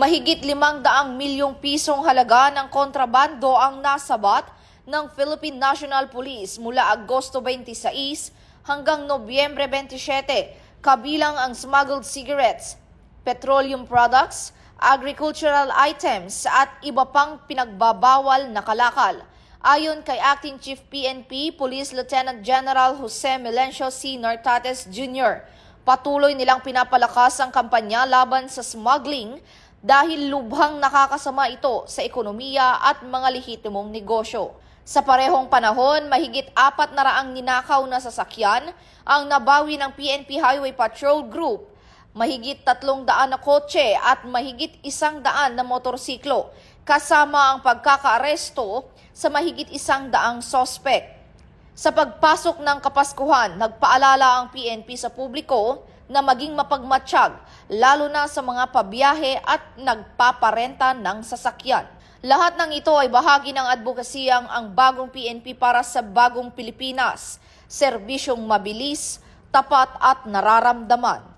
Mahigit 500 milyong pisong halaga ng kontrabando ang nasabat ng Philippine National Police mula Agosto 26 hanggang Nobyembre 27, kabilang ang smuggled cigarettes, petroleum products, agricultural items at iba pang pinagbabawal na kalakal. Ayon kay Acting Chief PNP Police Lieutenant General Jose Melencio C. Nartates Jr., patuloy nilang pinapalakas ang kampanya laban sa smuggling dahil lubhang nakakasama ito sa ekonomiya at mga lehitimong negosyo. Sa parehong panahon, mahigit 400 ninakaw na sasakyan ang nabawi ng PNP Highway Patrol Group, mahigit 300 na kotse at mahigit 100 na motorsiklo, kasama ang pagkakaaresto sa mahigit 100 sospek. Sa pagpasok ng Kapaskuhan, nagpaalala ang PNP sa publiko na maging mapagmatsyag, lalo na sa mga pabiyahe at nagpaparenta ng sasakyan. Lahat ng ito ay bahagi ng advokasiyang ang bagong PNP para sa bagong Pilipinas, serbisyong mabilis, tapat at nararamdaman.